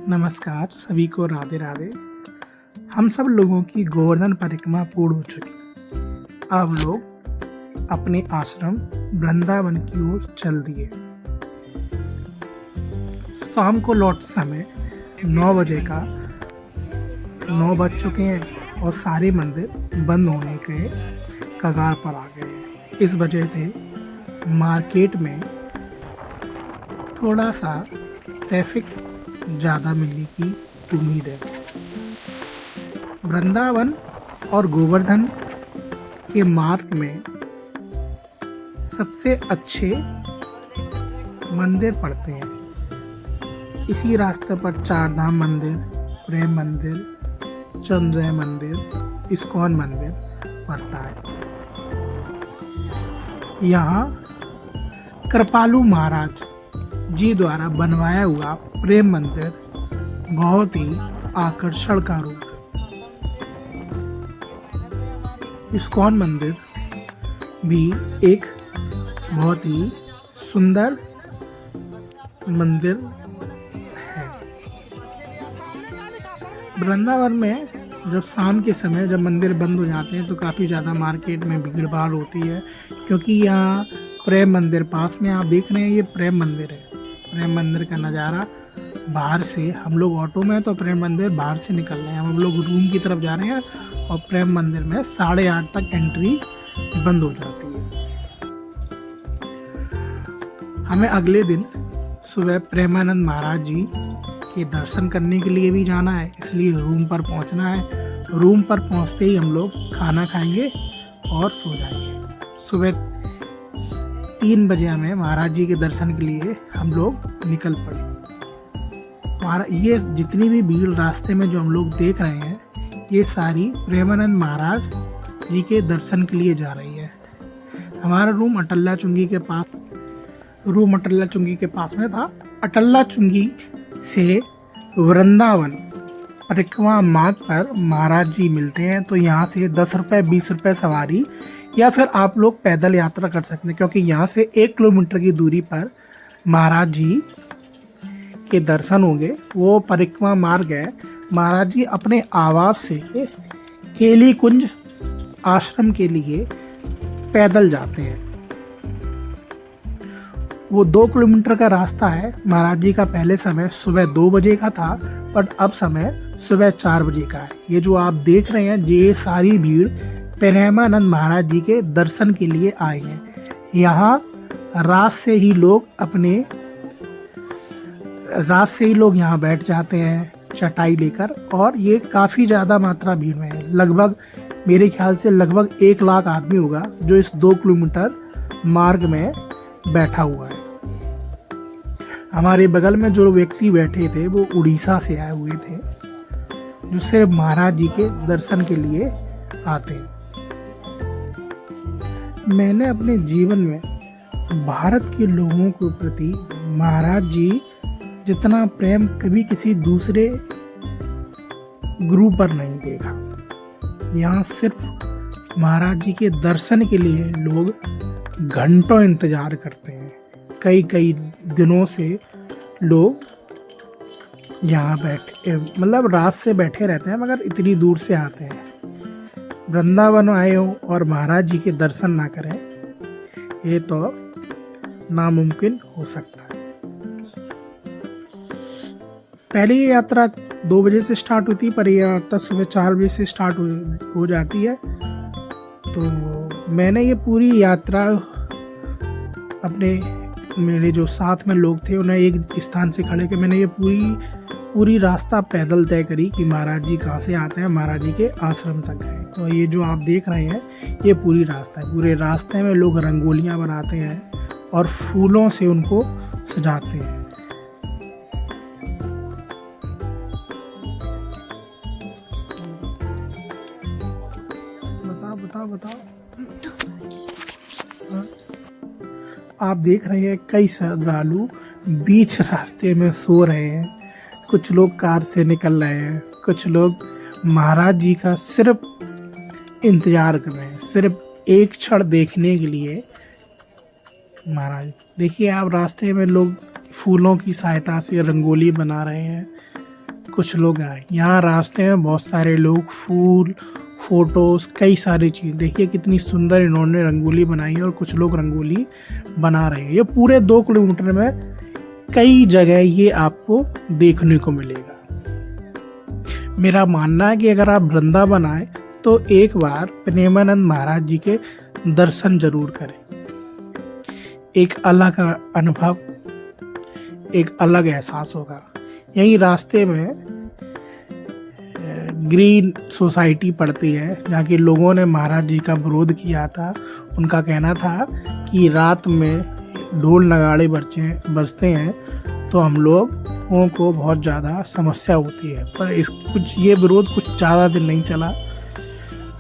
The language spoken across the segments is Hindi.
नमस्कार सभी को, राधे राधे। हम सब लोगों की गोवर्धन परिक्रमा पूर्ण हो चुकी। अब लोग अपने आश्रम वृंदावन की ओर चल दिए। शाम को लौट समय 9 बजे का 9 बज चुके हैं और सारे मंदिर बंद होने के कगार पर आ गए हैं। इस वजह से मार्केट में थोड़ा सा ट्रैफिक ज़्यादा मिलने की उम्मीद है। वृंदावन और गोवर्धन के मार्ग में सबसे अच्छे मंदिर पड़ते हैं। इसी रास्ते पर चार धाम मंदिर, प्रेम मंदिर, चंद्रय मंदिर, इस्कॉन मंदिर पड़ता है। यहाँ कृपालु महाराज जी द्वारा बनवाया हुआ प्रेम मंदिर बहुत ही आकर्षण का रूप है। इस्कॉन मंदिर भी एक बहुत ही सुंदर मंदिर है। वृंदावन में जब शाम के समय जब मंदिर बंद हो जाते हैं तो काफ़ी ज़्यादा मार्केट में भीड़ भाड़ होती है, क्योंकि यहाँ प्रेम मंदिर पास में आप देख रहे हैं, ये प्रेम मंदिर है। प्रेम मंदिर का नज़ारा बाहर से, हम लोग ऑटो में तो प्रेम मंदिर बाहर से निकल रहे हैं, हम लोग रूम की तरफ जा रहे हैं और प्रेम मंदिर में 8:30 तक एंट्री बंद हो जाती है। हमें अगले दिन सुबह प्रेमानंद महाराज जी के दर्शन करने के लिए भी जाना है, इसलिए रूम पर पहुंचना है। रूम पर पहुंचते ही हम लोग खाना खाएंगे और सो जाएंगे। सुबह 3 बजे हमें महाराज जी के दर्शन के लिए हम लोग निकल पड़े। ये जितनी भी भीड़ रास्ते में जो हम लोग देख रहे हैं, ये सारी प्रेमानंद महाराज जी के दर्शन के लिए जा रही है। हमारा रूम अटल्ला चुंगी के पास में था। अटल्ला चुंगी से वृंदावन परिक्रमा मार्ग पर महाराज जी मिलते हैं, तो यहाँ से 10 रुपये 20 रुपये सवारी या फिर आप लोग पैदल यात्रा कर सकते हैं, क्योंकि यहाँ से 1 किलोमीटर की दूरी पर महाराज जी के दर्शन होंगे। वो परिक्रमा मार्ग है। महाराज जी अपने आवास से केली कुंज आश्रम के लिए पैदल जाते हैं। वो 2 किलोमीटर का रास्ता है। महाराज जी का पहले समय सुबह 2 बजे का था, बट अब समय सुबह 4 बजे का है। ये जो आप देख रहे हैं, ये सारी भीड़ प्रेमानंद महाराज जी के दर्शन के लिए आए हैं। यहाँ रात से ही लोग यहाँ बैठ जाते हैं चटाई लेकर, और ये काफ़ी ज़्यादा मात्रा भीड़ में है। लगभग मेरे ख्याल से लगभग 1 लाख आदमी होगा जो इस 2 किलोमीटर मार्ग में बैठा हुआ है। हमारे बगल में जो व्यक्ति बैठे थे वो उड़ीसा से आए हुए थे, जो सिर्फ महाराज जी के दर्शन के लिए आते हैं। मैंने अपने जीवन में भारत के लोगों के प्रति महाराज जी जितना प्रेम कभी किसी दूसरे गुरु पर नहीं देखा। यहाँ सिर्फ महाराज जी के दर्शन के लिए लोग घंटों इंतजार करते हैं। कई दिनों से लोग यहाँ मतलब रात से बैठे रहते हैं, मगर इतनी दूर से आते हैं। वृंदावन आए हो और महाराज जी के दर्शन ना करें, ये तो नामुमकिन हो सकता है। पहले ये यात्रा 2 बजे से स्टार्ट होती है, पर ये यात्रा सुबह 4 बजे से स्टार्ट हो जाती है। तो मैंने ये पूरी यात्रा मेरे जो साथ में लोग थे उन्हें एक स्थान से खड़े के मैंने ये पूरी रास्ता पैदल तय करी कि महाराज जी कहाँ से आते हैं, महाराज जी के आश्रम तक है। तो ये जो आप देख रहे हैं, ये पूरी रास्ता है। पूरे रास्ते में लोग रंगोलियाँ बनाते हैं और फूलों से उनको सजाते हैं। बताओ। आप देख रहे हैं कई श्रद्धालु बीच रास्ते में सो रहे हैं। कुछ लोग कार से निकल रहे हैं, कुछ लोग महाराज जी का सिर्फ इंतजार कर रहे हैं, सिर्फ एक क्षण देखने के लिए। महाराज देखिए, आप रास्ते में लोग फूलों की सहायता से रंगोली बना रहे हैं, कुछ लोग आए। यहाँ रास्ते में बहुत सारे लोग, फूल, फोटोज, कई सारी चीज़। देखिए कितनी सुंदर इन्होंने रंगोली बनाई है और कुछ लोग रंगोली बना रहे हैं। ये पूरे 2 किलोमीटर में कई जगह ये आपको देखने को मिलेगा। मेरा मानना है कि अगर आप वृंदावन आए तो एक बार प्रेमानंद महाराज जी के दर्शन जरूर करें। एक अलग अनुभव, एक अलग एहसास होगा। यहीं रास्ते में ग्रीन सोसाइटी पड़ती है, जहाँ के लोगों ने महाराज जी का विरोध किया था। उनका कहना था कि रात में ढोल नगाड़े बजते हैं तो हम लोगों को बहुत ज़्यादा समस्या होती है। पर ये विरोध कुछ ज़्यादा दिन नहीं चला।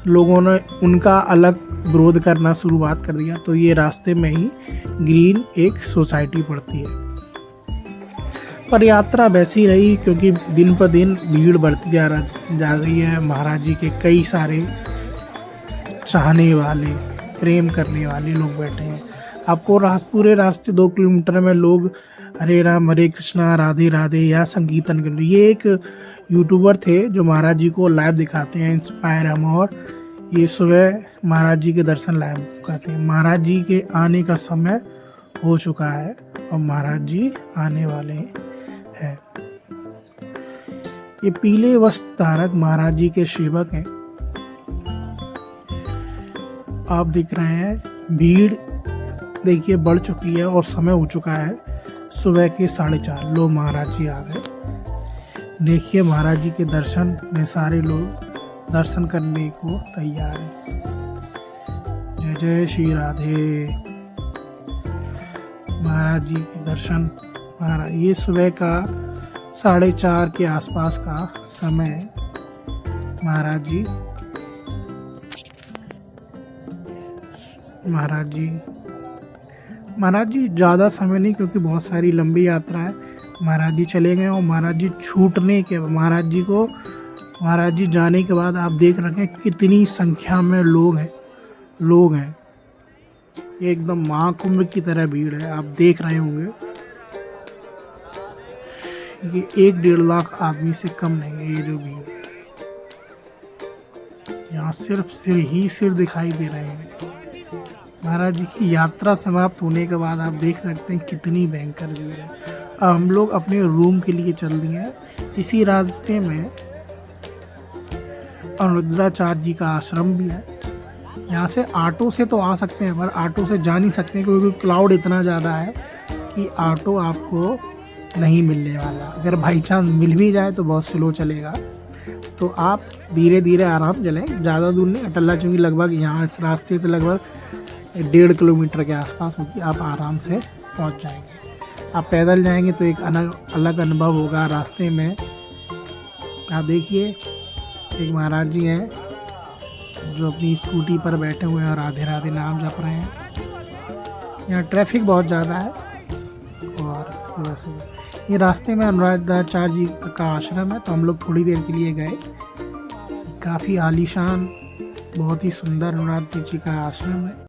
लोगों ने उनका अलग विरोध करना शुरुआत कर दिया। तो ये रास्ते में ही ग्रीन एक सोसाइटी पड़ती है। पर यात्रा वैसी रही, क्योंकि दिन पर दिन भीड़ बढ़ती जा रही है। महाराज जी के कई सारे चाहने वाले, प्रेम करने वाले लोग बैठे हैं। आपको पूरे रास्ते 2 किलोमीटर में लोग हरे राम हरे कृष्णा राधे राधे या संकीर्तन कर रहे। ये एक यूट्यूबर थे जो महाराज जी को लाइव दिखाते हैं, इंस्पायर हम, और ये सुबह महाराज जी के दर्शन लाइव दिखाते हैं। महाराज जी के आने का समय हो चुका है और महाराज जी आने वाले हैं। ये पीले वस्त्र धारक महाराज जी के सेवक हैं। आप दिख रहे हैं, भीड़ देखिए बढ़ चुकी है और समय हो चुका है सुबह के 4:30। लो महाराज जी आ गए। देखिए महाराज जी के दर्शन में सारे लोग दर्शन करने को तैयार हैं। जय जय श्री राधे। महाराज जी के दर्शन, ये सुबह का 4:30 के आसपास का समय है। महाराज जी ज़्यादा समय नहीं, क्योंकि बहुत सारी लंबी यात्रा है। महाराज जी चले गए और महाराज जी छूटने के, महाराज जी जाने के बाद आप देख रहे हैं कितनी संख्या में लोग हैं। ये एकदम महाकुंभ की तरह भीड़ है। आप देख रहे होंगे ये 1-1.5 लाख आदमी से कम नहीं है। ये जो भीड़, यहाँ सिर्फ सिर दिखाई दे रहे हैं। महाराज जी की यात्रा समाप्त होने के बाद आप देख सकते हैं कितनी भयंकर भीड़ है। अब हम लोग अपने रूम के लिए चल दिए हैं। इसी रास्ते में अनिरुद्धाचार्य जी का आश्रम भी है। यहाँ से ऑटो से तो आ सकते हैं, पर ऑटो से जा नहीं सकते क्योंकि क्लाउड इतना ज़्यादा है कि ऑटो आपको नहीं मिलने वाला। अगर बाई चांस मिल भी जाए तो बहुत स्लो चलेगा। तो आप धीरे धीरे आराम चलें, ज़्यादा दूर नहीं। अटल्ला चुंगी लगभग यहाँ इस रास्ते से लगभग 1.5 किलोमीटर के आसपास होगी। आप आराम से पहुँच जाएंगे। आप पैदल जाएंगे तो एक अलग अनुभव होगा रास्ते में। आप देखिए एक महाराज जी हैं जो अपनी स्कूटी पर बैठे हुए हैं और राधे राधे नाम जप रहे हैं। यहाँ ट्रैफिक बहुत ज़्यादा है और सुबह ये रास्ते में अनिरुद्धाचार्य जी का आश्रम है। तो हम लोग थोड़ी देर के लिए गए। काफ़ी आलीशान, बहुत ही सुंदर अनिरुद्धाचार्य जी का आश्रम है।